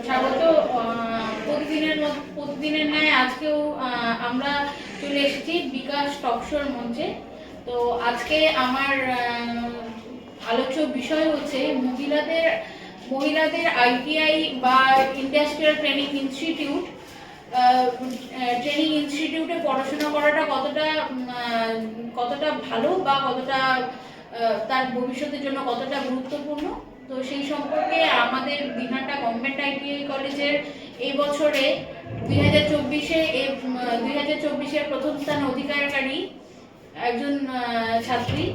স্বাগত। প্রতিদিনের ন্যায় আজকেও আমরা চলে এসেছি বিকাশ টকশোর মঞ্চে। তো আজকে আমার আলোচ্য বিষয় হচ্ছে মহিলাদের আইটিআই বা ইন্ডাস্ট্রিয়াল ট্রেনিং ইনস্টিটিউটে পড়াশোনা করাটা কতটা ভালো বা কতটা তার ভবিষ্যতের জন্য কতটা গুরুত্বপূর্ণ। তো সেই সম্পর্কে আমাদের দিনহাটা গভর্নমেন্ট আইটিআই কলেজের এই বছরে 2024-এর প্রথম স্থান অধিকারী একজন ছাত্রী,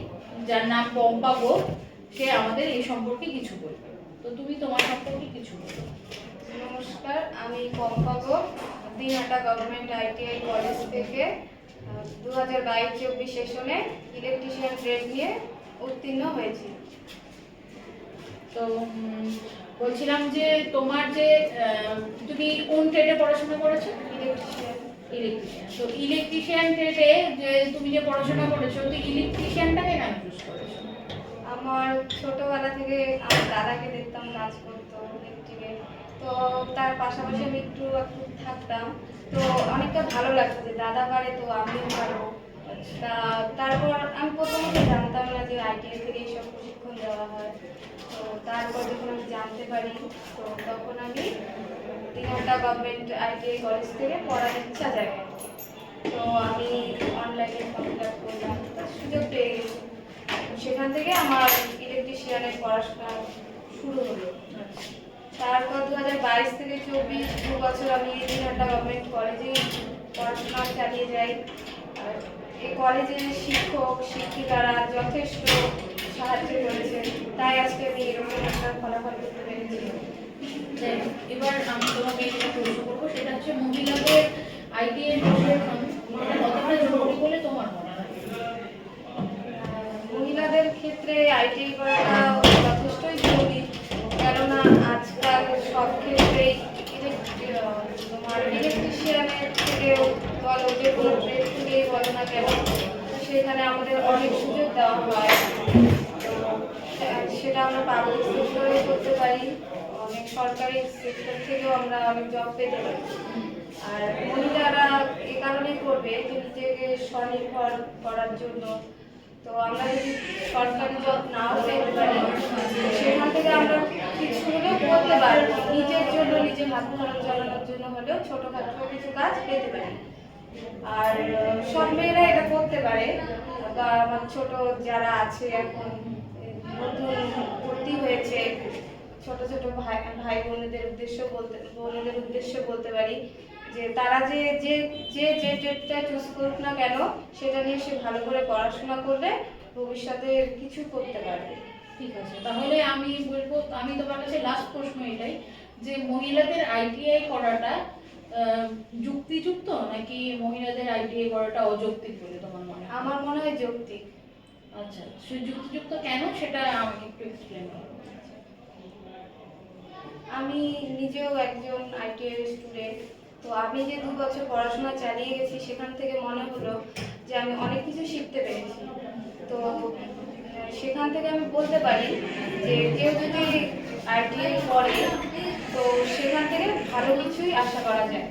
যার নাম পম্পা গোপ, সে আমাদের এই সম্পর্কে কিছু বলবে। তো তুমি তোমার সম্পর্কে কিছু বলো। নমস্কার, আমি পম্পা গোপ দিনহাটা গভর্নমেন্ট আইটিআই কলেজ থেকে 2022-24 সেশনে ইলেকট্রিশিয়ান ট্রেড নিয়ে উত্তীর্ণ হয়েছি। তো বলছিলাম যে তুমি কোন ট্রেডে পড়াশোনা করেছো? ইলেকট্রিশিয়ান। তো ইলেকট্রিশিয়ান ট্রেডে যে তুমি যে পড়াশোনা করেছো, তো ইলেকট্রিশিয়ানটাকে কেন চুজ করেছো? আমার ছোটবেলা থেকে আমার দাদাকে দেখতাম কাজ করতো ইলেকট্রিকে, তো তার পাশাপাশি আমি একটু থাকতাম, তো অনেকটা ভালো লাগতো যে দাদা পারে তো আমিও পারবো। তারপর আমি প্রথমত জানতাম না যে আইটিআই থেকে এইসব প্রশিক্ষণ দেওয়া হয়। তো তারপর যখন আমি জানতে পারি, তো তখন আমি দিনহাটা গভর্নমেন্ট আইটিআই কলেজ থেকে পড়ার ইচ্ছা জাগে। তো আমি অনলাইনে ফর্ম ফিল আপ করলাম, সুযোগ পেয়ে গেছি। সেখান থেকে আমার ইলেকট্রিশিয়ানের পড়াশোনা শুরু হলো। তারপর 2022 থেকে 24 দু বছর আমি দিনহাটা গভর্নমেন্ট কলেজে পড়াশোনা চালিয়ে যাই। এই কলেজের শিক্ষক শিক্ষিকারা যথেষ্ট সাহায্য করেছে, তাই আজকে আমি এরকম একটা ফলাফল করতে পেরেছি। এবার আমি তোমাকে একটা প্রশ্ন করবো, সেটা হচ্ছে মহিলাদের আইটিআই প্রশিক্ষণ কতটা জরুরি বলে তোমার মনে হয়? মহিলাদের ক্ষেত্রে আইটিআই করাটা যথেষ্টই জরুরি, কেননা আজকাল সব ক্ষেত্রেই তোমার ইলেকট্রিশিয়ানের থেকেও বলো, যে কোনো ট্রেড থেকেই বলো না কেন, সেখানে আমাদের অনেক সুযোগ দেওয়া হয়। সেটা আমরা পাবলিক সেক্টরে করতে পারি, অনেক সরকারি সেক্টর থেকেও আমরা অনেক জব পেতে পারি। আর মহিলারা এ কারণেই করবে যে নিজেকে স্বনির্ভর করার জন্য। তো আমরা যদি সরকারি জব নাও পেতে পারি, সেখান থেকে আমরা কিছু হলেও করতে পারবো, নিজের জন্য, নিজের হাত খরচ চালানোর জন্য হলেও ছোটখাটো কিছু কাজ পেতে পারি। আর সব মেয়েরা এটা করতে পারে, বা আমার ছোট যারা আছে এখন নতুন ভর্তি হয়েছে, ছোট ছোট ভাই বোনদের উদ্দেশ্যে বলতে পারি যে তারা যে যে যে যে ট্রেডটা চুজ করুক না কেন, সেটা নিয়ে সে ভালো করে পড়াশোনা করলে ভবিষ্যতে কিছু করতে পারবে। ঠিক আছে, তাহলে আমি বলবো, আমি তোমার কাছে লাস্ট প্রশ্ন এটাই, যে মহিলাদের আইটিআই করাটা যুক্তিযুক্ত নাকি মহিলাদের আইটিআই করাটা অযৌক্তিক বলে তোমার মনে হয়? আমার মনে হয় যৌক্তিক। আচ্ছা, সে যুক্তিযুক্ত কেন সেটা আমাকে একটু এক্সপ্লেন করো। আমি নিজেও একজন আইটিআই স্টুডেন্ট, তো আমি যে 2 বছর পড়াশোনা চালিয়ে গেছি, সেখান থেকে মনে হলো যে আমি অনেক কিছু শিখতে পেরেছি। তো সেখান থেকে আমি বলতে পারি যে কেউ যদি আইটিআই করে, তো সেখান থেকে ভালো কিছুই আশা করা যায়।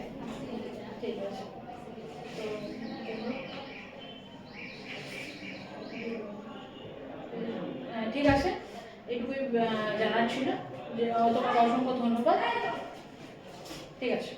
ঠিক আছে, ঠিক আছে, এটুকুই জানার ছিল। যে তোমার অসংখ্য ধন্যবাদ। ঠিক আছে।